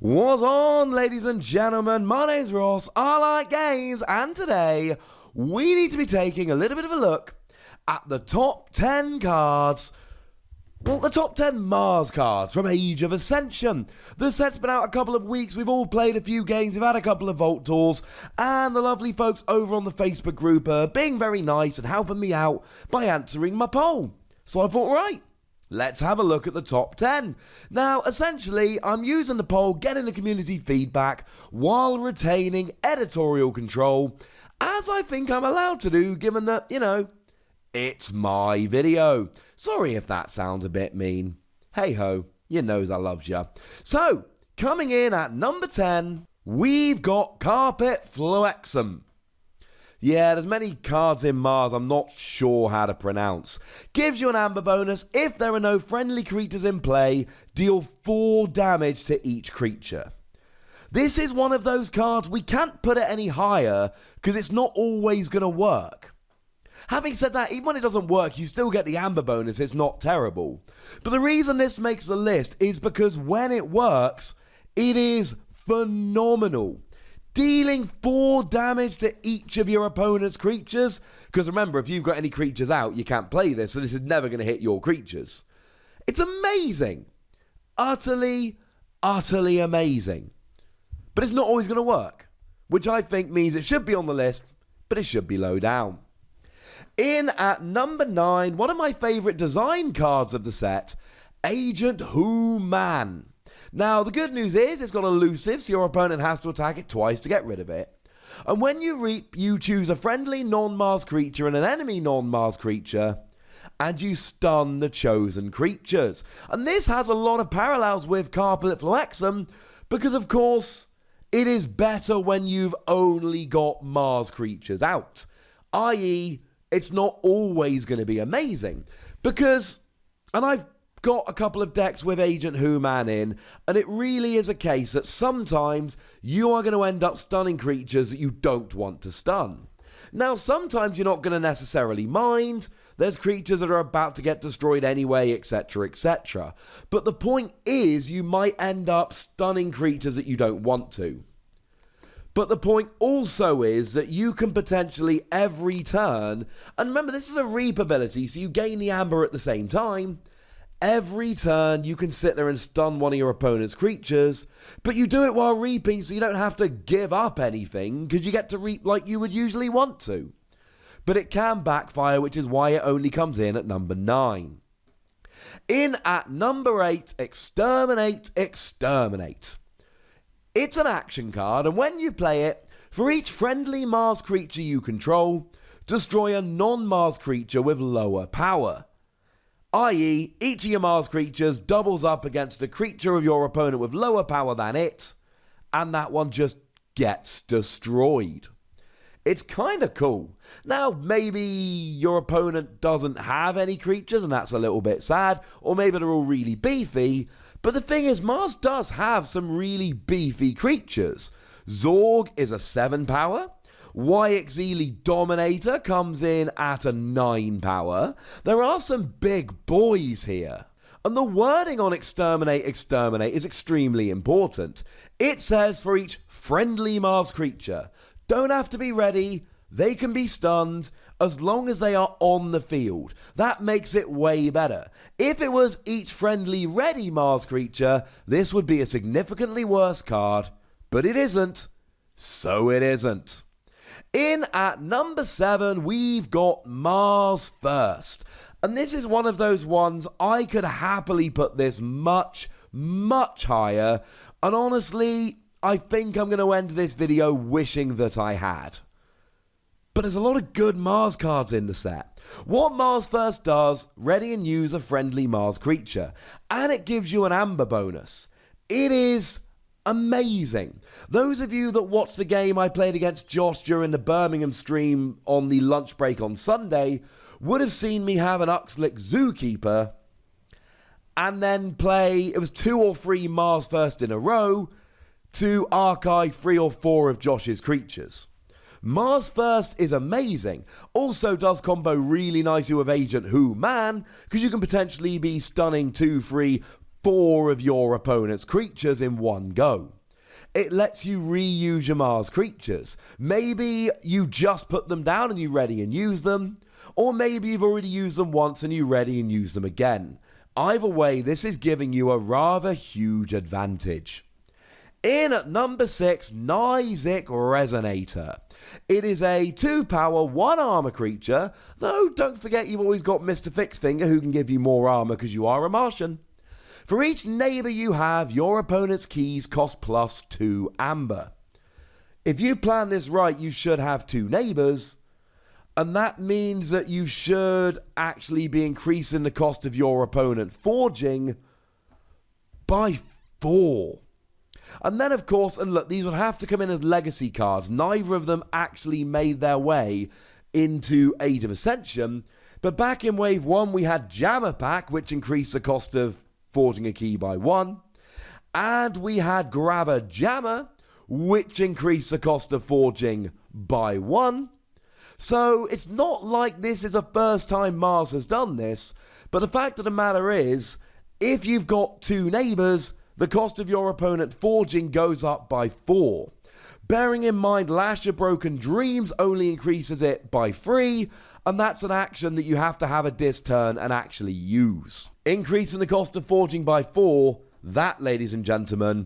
What's on, ladies and gentlemen? My name's Ross, I like games, and today we need to be taking a little bit of a look at the top 10 cards, well, the top 10 Mars cards from Age of Ascension. The set's been out a couple of weeks, we've all played a few games, we've had a couple of Vault tours, and the lovely folks over on the Facebook group are being very nice and helping me out by answering my poll. So I thought, right, let's have a look at the top 10. Now, essentially, I'm using the poll, getting the community feedback, while retaining editorial control, as I think I'm allowed to do, given that, it's my video. Sorry if that sounds a bit mean. Hey ho, you knows I loves ya. So, coming in at number 10, we've got PHLOXEM. Yeah, there's many cards in Mars I'm not sure how to pronounce. Gives you an Aember bonus. If there are no friendly creatures in play, deal 4 damage to each creature. This is one of those cards we can't put it any higher because it's not always going to work. Having said that, even when it doesn't work, you still get the Aember bonus. It's not terrible. But the reason this makes the list is because when it works, it is phenomenal. Dealing 4 damage to each of your opponent's creatures. Because remember, if you've got any creatures out, you can't play this, so this is never going to hit your creatures. It's amazing. Utterly, utterly amazing. But it's not always going to work. Which I think means it should be on the list, but it should be low down. In at number 9, one of my favourite design cards of the set, Agent Who-Man. Now, the good news is it's got elusive, so your opponent has to attack it twice to get rid of it. And when you reap, you choose a friendly non-Mars creature and an enemy non-Mars creature, and you stun the chosen creatures. And this has a lot of parallels with PHLOXEM, because of course, it is better when you've only got Mars creatures out. I.e., it's not always going to be amazing. Because, and I've got a couple of decks with Agent Who-Man in, and it really is a case that sometimes you are going to end up stunning creatures that you don't want to stun. Now, sometimes you're not going to necessarily mind. There's creatures that are about to get destroyed anyway, etc., etc. But the point is, you might end up stunning creatures that you don't want to. But the point also is that you can potentially every turn, and remember this is a reap ability, so you gain the Aember at the same time. Every turn you can sit there and stun one of your opponent's creatures, but you do it while reaping so you don't have to give up anything because you get to reap like you would usually want to. But it can backfire, which is why it only comes in at number 9. In at number 8, Exterminate, Exterminate. It's an action card, and when you play it, for each friendly Mars creature you control, destroy a non-Mars creature with lower power. I.e., each of your Mars creatures doubles up against a creature of your opponent with lower power than it, and that one just gets destroyed. It's kind of cool. Now, maybe your opponent doesn't have any creatures, and that's a little bit sad, or maybe they're all really beefy, but the thing is, Mars does have some really beefy creatures. Zorg is a 7 power. YXELY Dominator comes in at a 9 power. There are some big boys here. And the wording on Exterminate, Exterminate is extremely important. It says for each friendly Mars creature. Don't have to be ready, they can be stunned, as long as they are on the field. That makes it way better. If it was each friendly ready Mars creature, this would be a significantly worse card, but it isn't, so it isn't. In at number 7, we've got Mars First. And this is one of those ones I could happily put this much, much higher. And honestly, I think I'm going to end this video wishing that I had. But there's a lot of good Mars cards in the set. What Mars First does, ready and use a friendly Mars creature. And it gives you an Aember bonus. It is amazing. Those of you that watched the game I played against Josh during the Birmingham stream on the lunch break on Sunday would have seen me have an Uxlik Zookeeper and then play, it was 2 or 3 Mars First in a row to archive 3 or 4 of Josh's creatures. Mars First is amazing. Also does combo really nicely with Agent Who-Man, because you can potentially be stunning 2, 3, 4 of your opponent's creatures in one go. It lets you reuse your Mars creatures. Maybe you just put them down and you ready and use them, or maybe you've already used them once and you ready and use them again. Either way, this is giving you a rather huge advantage. In at number 6, NYZYK Resonator. It is a 2 power, 1 armor creature, though don't forget you've always got Mr. Fixfinger who can give you more armor because you are a Martian. For each neighbor you have, your opponent's keys cost +2 Aember. If you plan this right, you should have 2 neighbors, and that means that you should actually be increasing the cost of your opponent forging by 4. And then, of course, and look, these would have to come in as legacy cards. Neither of them actually made their way into Age of Ascension. But back in Wave 1, we had Jammer Pack, which increased the cost of forging a key by 1. And we had Grabber Jammer, which increased the cost of forging by 1. So it's not like this is the first time Mars has done this. But the fact of the matter is, if you've got 2 neighbors, the cost of your opponent forging goes up by 4. Bearing in mind Lash Your Broken Dreams only increases it by 3, and that's an action that you have to have a disc turn and actually use. Increasing the cost of forging by 4, that, ladies and gentlemen,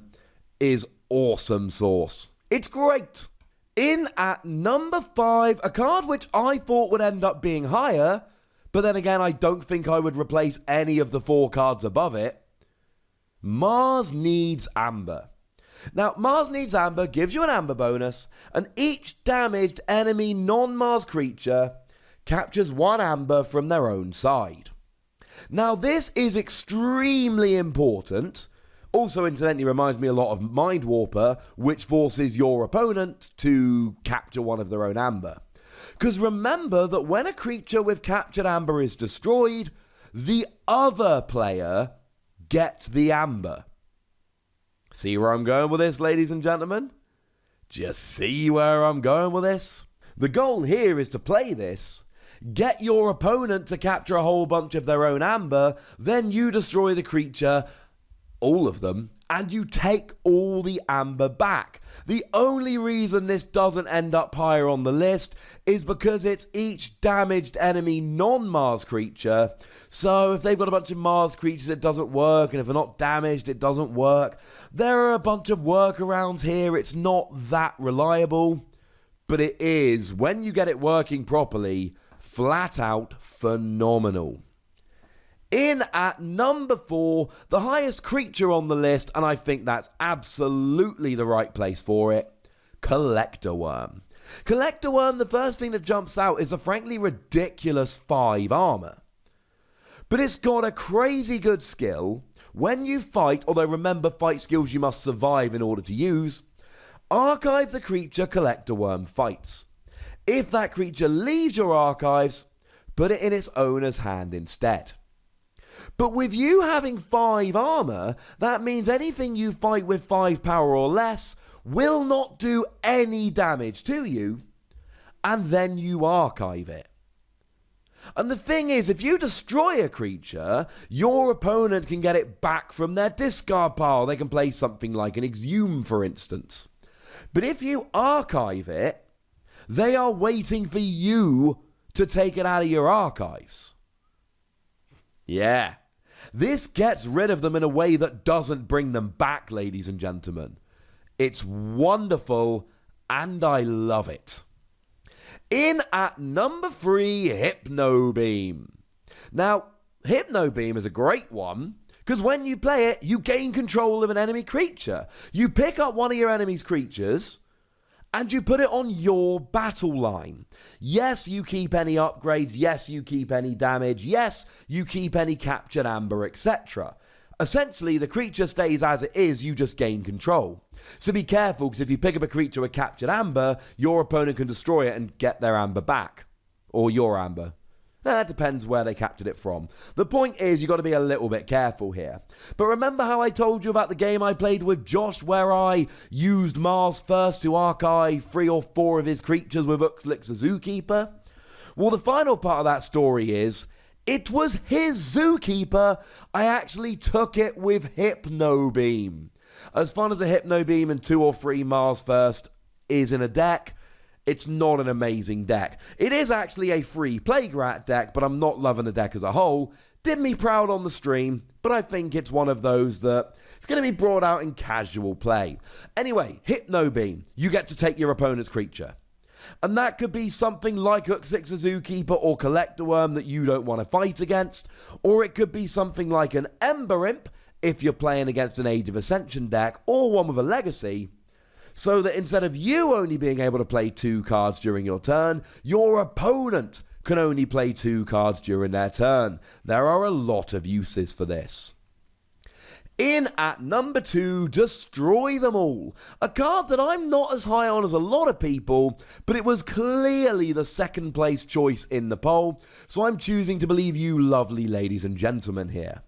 is awesome sauce. It's great. In at number 5, a card which I thought would end up being higher, but then again I don't think I would replace any of the 4 cards above it. Mars Needs Aember. Now, Mars Needs Aember gives you an Aember bonus, and each damaged enemy non-Mars creature captures 1 Aember from their own side. Now, this is extremely important. Also, incidentally, reminds me a lot of Mind Warper, which forces your opponent to capture 1 of their own Aember. Because remember that when a creature with captured Aember is destroyed, the other player gets the Aember. See where I'm going with this, ladies and gentlemen? Just see where I'm going with this? The goal here is to play this, get your opponent to capture a whole bunch of their own Aember, then you destroy the creature, all of them, and you take all the Aember back. The only reason this doesn't end up higher on the list is because it's each damaged enemy non-Mars creature. So if they've got a bunch of Mars creatures, it doesn't work, and if they're not damaged, it doesn't work. There are a bunch of workarounds here. It's not that reliable, but it is, when you get it working properly, flat out phenomenal. In at number 4, the highest creature on the list, and I think that's absolutely the right place for it, Collector Worm. Collector Worm, the first thing that jumps out is a frankly ridiculous 5 armor. But it's got a crazy good skill. When you fight, although remember fight skills you must survive in order to use, archive the creature Collector Worm fights. If that creature leaves your archives, put it in its owner's hand instead. But with you having 5 armor, that means anything you fight with 5 power or less will not do any damage to you, and then you archive it. And the thing is, if you destroy a creature, your opponent can get it back from their discard pile. They can play something like an Exhume, for instance. But if you archive it, they are waiting for you to take it out of your archives. Yeah. This gets rid of them in a way that doesn't bring them back, ladies and gentlemen. It's wonderful, and I love it. In at number 3, Hypnobeam. Now, Hypnobeam is a great one, because when you play it, you gain control of an enemy creature. You pick up one of your enemy's creatures, and you put it on your battle line. Yes, you keep any upgrades. Yes, you keep any damage. Yes, you keep any captured Aember, etc. Essentially, the creature stays as it is, you just gain control. So be careful, because if you pick up a creature with captured Aember, your opponent can destroy it and get their Aember back. Or your Aember. That depends where they captured it from. The point is, you've got to be a little bit careful here. But remember how I told you about the game I played with Josh, where I used Mars first to archive 3 or 4 of his creatures with Uxlix the Zookeeper? Well, the final part of that story is, It was his Zookeeper. I actually took it with Hypnobeam. As fun as a Hypnobeam and 2 or 3 Mars First is in a deck, it's not an amazing deck. It is actually a free Plague Rat deck, but I'm not loving the deck as a whole. Did me proud on the stream, but I think it's one of those that it's going to be brought out in casual play. Anyway, Hypnobeam, you get to take your opponent's creature. And that could be something like Uxix, a Zookeeper, or Collector Worm that you don't want to fight against. Or it could be something like an Aember Imp, if you're playing against an Age of Ascension deck, or one with a Legacy. So that instead of you only being able to play 2 cards during your turn, your opponent can only play 2 cards during their turn. There are a lot of uses for this. In at number 2, Destroy Them All. A card that I'm not as high on as a lot of people, but it was clearly the second place choice in the poll, so I'm choosing to believe you lovely ladies and gentlemen here.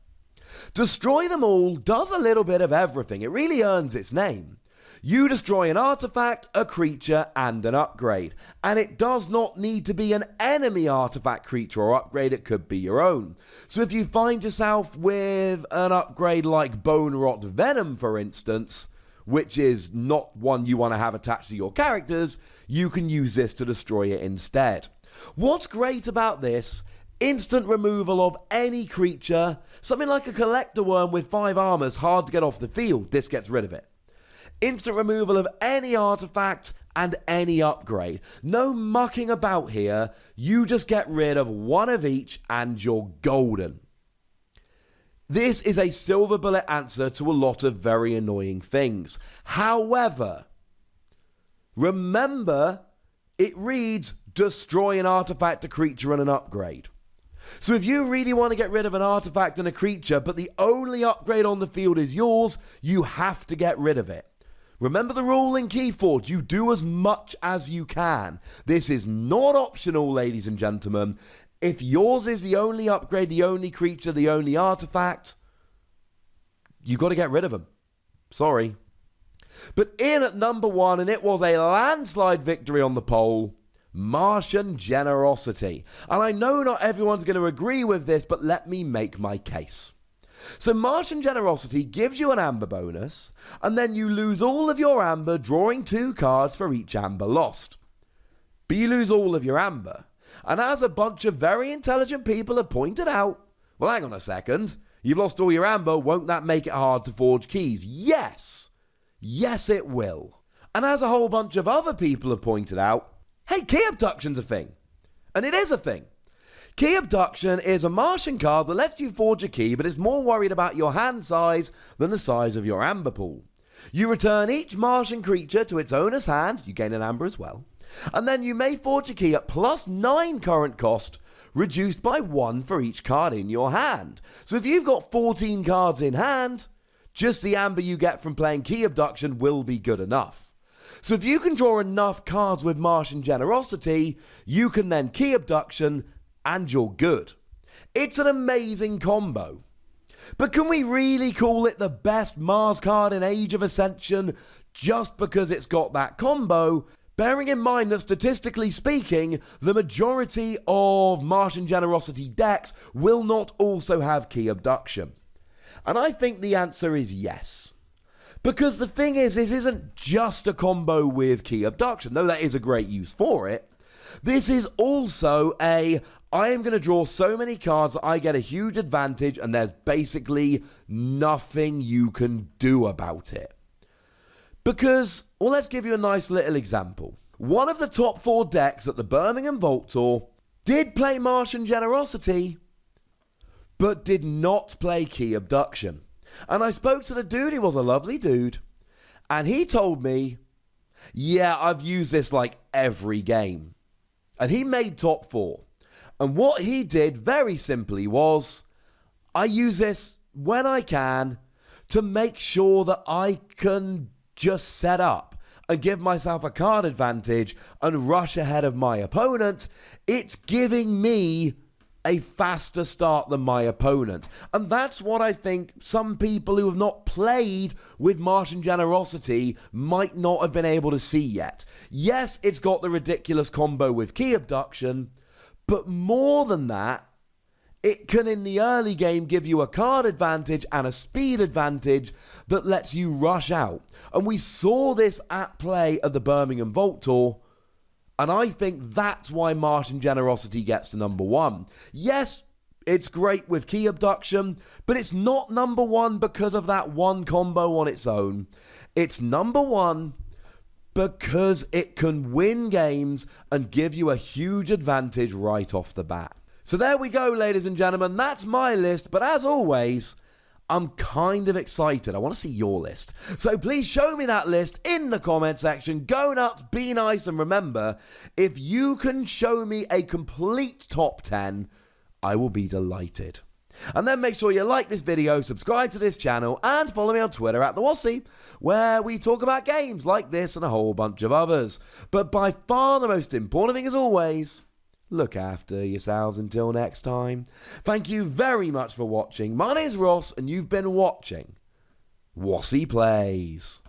Destroy Them All does a little bit of everything. It really earns its name. You destroy an artifact, a creature, and an upgrade. And it does not need to be an enemy artifact, creature, or upgrade. It could be your own. So if you find yourself with an upgrade like Bone Rot Venom, for instance, which is not one you want to have attached to your characters, you can use this to destroy it instead. What's great about this? Instant removal of any creature. Something like a Collector Worm with 5 armors, hard to get off the field. This gets rid of it. Instant removal of any artifact and any upgrade. No mucking about here. You just get rid of one of each and you're golden. This is a silver bullet answer to a lot of very annoying things. However, remember, it reads destroy an artifact, a creature, and an upgrade. So if you really want to get rid of an artifact and a creature, but the only upgrade on the field is yours, you have to get rid of it. Remember the rule in Keyforge, you do as much as you can. This is not optional, ladies and gentlemen. If yours is the only upgrade, the only creature, the only artifact, you've got to get rid of them. Sorry. But in at number 1, and it was a landslide victory on the poll, Martian Generosity. And I know not everyone's going to agree with this, but let me make my case. So Martian Generosity gives you an Aember bonus, and then you lose all of your Aember, drawing 2 cards for each Aember lost. But you lose all of your Aember. And as a bunch of very intelligent people have pointed out, well, hang on a second, you've lost all your Aember, won't that make it hard to forge keys? Yes! Yes, it will. And as a whole bunch of other people have pointed out, hey, key abduction's a thing. And it is a thing. Key Abduction is a Martian card that lets you forge a key, but is more worried about your hand size than the size of your Aember pool. You return each Martian creature to its owner's hand, you gain an Aember as well, and then you may forge a key at +9 current cost, reduced by 1 for each card in your hand. So if you've got 14 cards in hand, just the Aember you get from playing Key Abduction will be good enough. So if you can draw enough cards with Martian Generosity, you can then Key Abduction and you're good. It's an amazing combo. But can we really call it the best Mars card in Age of Ascension just because it's got that combo? Bearing in mind that statistically speaking, the majority of Martian Generosity decks will not also have Key Abduction. And I think the answer is yes. Because the thing is, this isn't just a combo with Key Abduction, though that is a great use for it. This is also I am going to draw so many cards that I get a huge advantage and there's basically nothing you can do about it. Because, well, let's give you a nice little example. One of the top 4 decks at the Birmingham Vault Tour did play Martian Generosity, but did not play Key Abduction. And I spoke to the dude, he was a lovely dude, and he told me, yeah, I've used this like every game. And he made top 4. And what he did very simply was, I use this when I can to make sure that I can just set up and give myself a card advantage and rush ahead of my opponent. It's giving me a faster start than my opponent. And that's what I think some people who have not played with Martian Generosity might not have been able to see yet. Yes, it's got the ridiculous combo with Key Abduction, but more than that, It can in the early game give you a card advantage and a speed advantage that lets you rush out. And we saw this at play at the Birmingham Vault Tour, and I think that's why Martian Generosity gets to number 1. Yes, it's great with key abduction, but it's not number 1 because of that one combo on its own. It's number 1 because it can win games and give you a huge advantage right off the bat. So there we go, ladies and gentlemen. That's my list, but as always, I'm kind of excited. I want to see your list. So please show me that list in the comment section. Go nuts, be nice, and remember, if you can show me a complete top 10, I will be delighted. And then make sure you like this video, subscribe to this channel, and follow me on Twitter at the Wossy, where we talk about games like this and a whole bunch of others. But by far the most important thing, as always, look after yourselves until next time. Thank you very much for watching. My name's Ross, and you've been watching Wossy Plays.